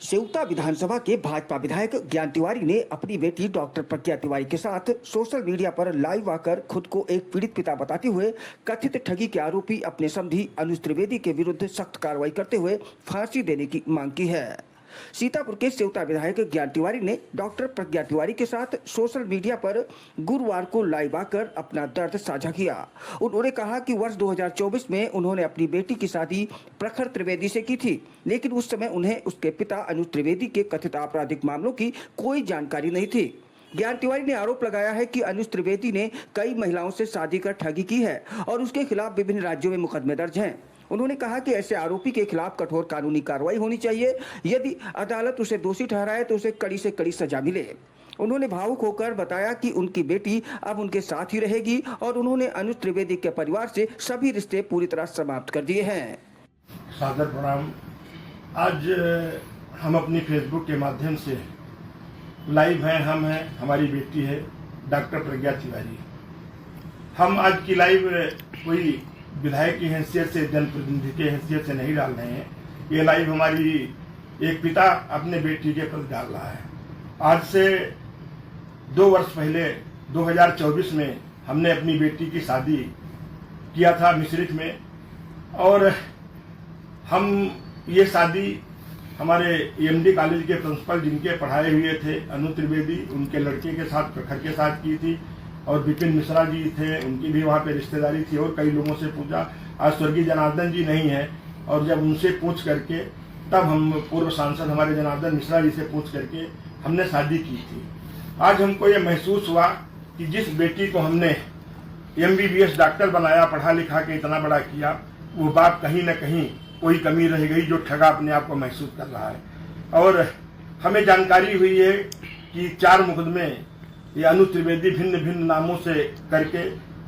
सेवता विधानसभा के भाजपा विधायक ज्ञान तिवारी ने अपनी बेटी डॉक्टर प्रज्ञा तिवारी के साथ सोशल मीडिया पर लाइव आकर खुद को एक पीड़ित पिता बताते हुए कथित ठगी के आरोपी अपने समधी अनुज त्रिवेदी के विरुद्ध सख्त कार्रवाई करते हुए फांसी देने की मांग की है। सीतापुर के सेवता विधायक ज्ञान तिवारी ने डॉक्टर प्रज्ञा तिवारी के साथ सोशल मीडिया पर गुरुवार को लाइव आकर अपना दर्द साझा किया। उन्होंने कहा कि वर्ष 2024 में उन्होंने अपनी बेटी की शादी प्रखर त्रिवेदी से की थी, लेकिन उस समय उन्हें उसके पिता अनुज त्रिवेदी के कथित आपराधिक मामलों की कोई जानकारी नहीं थी। ज्ञान तिवारी ने आरोप लगाया है कि अनुज त्रिवेदी ने कई महिलाओं से शादी कर ठगी की है और उसके खिलाफ विभिन्न राज्यों में मुकदमे दर्ज हैं। उन्होंने कहा कि ऐसे आरोपी के खिलाफ कठोर कानूनी कार्रवाई होनी चाहिए। यदि अदालत उसे दोषी ठहराए तो उसे कड़ी से कड़ी सजा मिले। उन्होंने भावुक होकर बताया कि उनकी बेटी अब उनके साथ ही रहेगी और उन्होंने अनुज त्रिवेदी के परिवार से सभी रिश्ते पूरी तरह समाप्त कर दिए हैं। सादर प्रणाम। आज हम अपनी फेसबुक के माध्यम से लाइव हैं। हम हैं, हमारी बेटी है डॉक्टर प्रज्ञा तिवारी। हम आज की लाइव कोई विधायक की हैसियत से, जनप्रतिनिधि की हैसियत से नहीं डाल रहे हैं। ये लाइव हमारी एक पिता अपने बेटी के प्रति डाल रहा है। आज से 2 वर्ष पहले 2024 में हमने अपनी बेटी की शादी किया था मिश्रिख में, और हम ये शादी हमारे एमडी कॉलेज के प्रिंसिपल जिनके पढ़ाए हुए थे अनुज त्रिवेदी, उनके लड़के के साथ, प्रखर के साथ की थी। और विपिन मिश्रा जी थे, उनकी भी वहाँ पे रिश्तेदारी थी। और कई लोगों से पूछा, आज स्वर्गीय जनार्दन जी नहीं है, और जब उनसे पूछ करके तब हम पूर्व सांसद हमारे जनार्दन मिश्रा जी से पूछ करके हमने शादी की थी। आज हमको ये महसूस हुआ कि जिस बेटी को हमने MBBS डॉक्टर बनाया, पढ़ा लिखा के इतना बड़ा किया, वो बाप कहीं न कहीं कोई कमी रह गई, जो ठगा अपने आप को महसूस कर रहा है। और हमें जानकारी हुई है कि 4 मुकदमे ये अनुज त्रिवेदी भिन्न भिन्न नामों से करके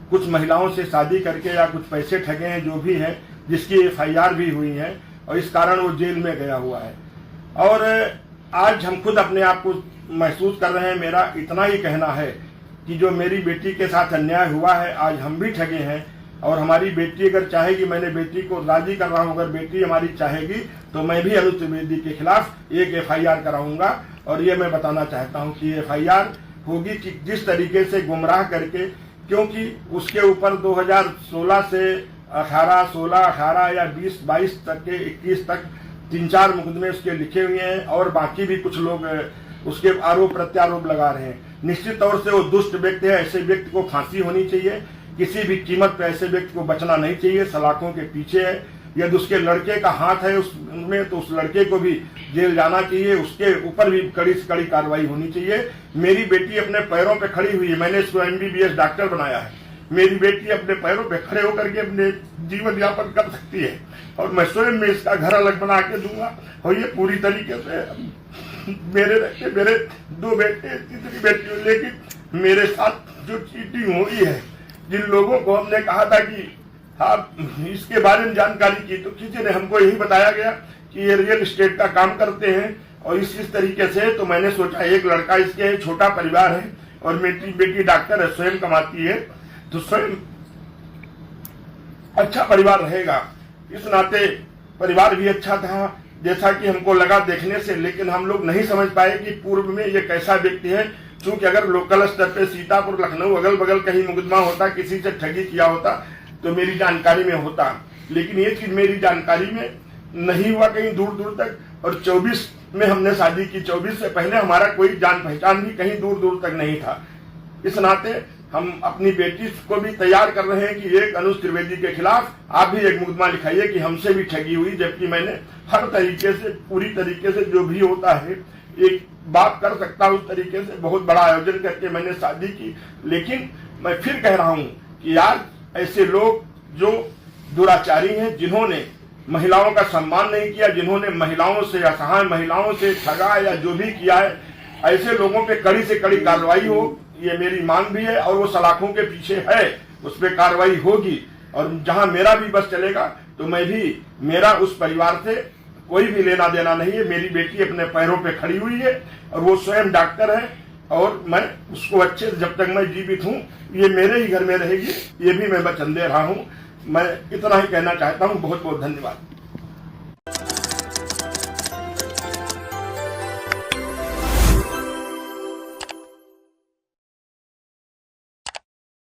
कुछ महिलाओं से शादी करके या कुछ पैसे ठगे हैं, जो भी है, जिसकी FIR भी हुई है, और इस कारण वो जेल में गया हुआ है। और आज हम खुद अपने आप को महसूस कर रहे हैं। मेरा इतना ही कहना है कि जो मेरी बेटी के साथ अन्याय हुआ है, आज हम भी ठगे हैं। और हमारी बेटी अगर चाहेगी, मैंने बेटी को राजी कर रहा हूँ, अगर बेटी हमारी चाहेगी तो मैं भी अनुज त्रिवेदी के खिलाफ एक FIR कराऊंगा। और ये मैं बताना चाहता हूँ कि FIR होगी कि जिस तरीके से गुमराह करके, क्योंकि उसके ऊपर 2016 से 18, 16, 18 या 20, 22 तक के 21 तक 3-4 मुकदमे उसके लिखे हुए हैं, और बाकी भी कुछ लोग उसके आरोप प्रत्यारोप लगा रहे हैं। निश्चित तौर से वो दुष्ट व्यक्ति है। ऐसे व्यक्ति को फांसी होनी चाहिए। किसी भी कीमत पर ऐसे व्यक्ति को बचना नहीं चाहिए। सलाखों के पीछे है। यदि उसके लड़के का हाथ है उसमें, तो उस लड़के को भी जेल जाना चाहिए। उसके ऊपर भी कड़ी से कड़ी कार्रवाई होनी चाहिए। मेरी बेटी अपने पैरों पे खड़ी हुई है। मैंने इसको MBBS डॉक्टर बनाया है। मेरी बेटी अपने पैरों पे खड़े होकर के अपने जीवन यापन कर सकती है, और मैं स्वयं में इसका घर अलग बना के दूंगा। और ये पूरी तरीके से मेरे 2 बेटे, तीसरी बेटी, लेकिन मेरे साथ जो चीटिंग हुई है, जिन लोगों को हमने कहा था कि आप इसके बारे में जानकारी की, तो किसी ने हमको यही बताया गया कि ये रियल एस्टेट का काम करते हैं, और इस तरीके से। तो मैंने सोचा, एक लड़का इसके, छोटा परिवार है, और मेरी बेटी डॉक्टर है, स्वयं कमाती है, तो स्वयं अच्छा परिवार रहेगा। इस नाते परिवार भी अच्छा था, जैसा कि हमको लगा देखने से। लेकिन हम लोग नहीं समझ पाए कि पूर्व में ये कैसा व्यक्ति है। क्योंकि अगर लोकल स्तर पे सीतापुर, लखनऊ, अगल बगल कहीं मुकदमा होता, किसी से ठगी किया होता, तो मेरी जानकारी में होता। लेकिन ये चीज मेरी जानकारी में नहीं हुआ कहीं दूर दूर तक। और 24 में हमने शादी की। 24 से पहले हमारा कोई जान पहचान भी कहीं दूर दूर तक नहीं था। इस नाते हम अपनी बेटी को भी तैयार कर रहे हैं कि एक अनुज त्रिवेदी के खिलाफ आप भी एक मुकदमा लिखाइए कि हमसे भी ठगी हुई। जबकि मैंने हर तरीके से, पूरी तरीके से, जो भी होता है एक बात कर सकता उस तरीके से बहुत बड़ा आयोजन करके मैंने शादी की। लेकिन मैं फिर कह रहा हूँ कि यार, ऐसे लोग जो दुराचारी हैं, जिन्होंने महिलाओं का सम्मान नहीं किया, जिन्होंने महिलाओं से, असहाय महिलाओं से ठगा या जो भी किया है, ऐसे लोगों पे कड़ी से कड़ी कार्रवाई हो, ये मेरी मांग भी है। और वो सलाखों के पीछे है, उस पर कार्रवाई होगी। और जहां मेरा भी बस चलेगा, तो मैं भी, मेरा उस परिवार से कोई भी लेना देना नहीं है। मेरी बेटी अपने पैरों पे खड़ी हुई है, और वो स्वयं डॉक्टर है, और मैं उसको अच्छे से, जब तक मैं जीवित हूँ, ये मेरे ही घर में रहेगी। ये भी मैं वचन दे रहा हूँ। मैं इतना ही कहना चाहता हूँ। बहुत बहुत धन्यवाद।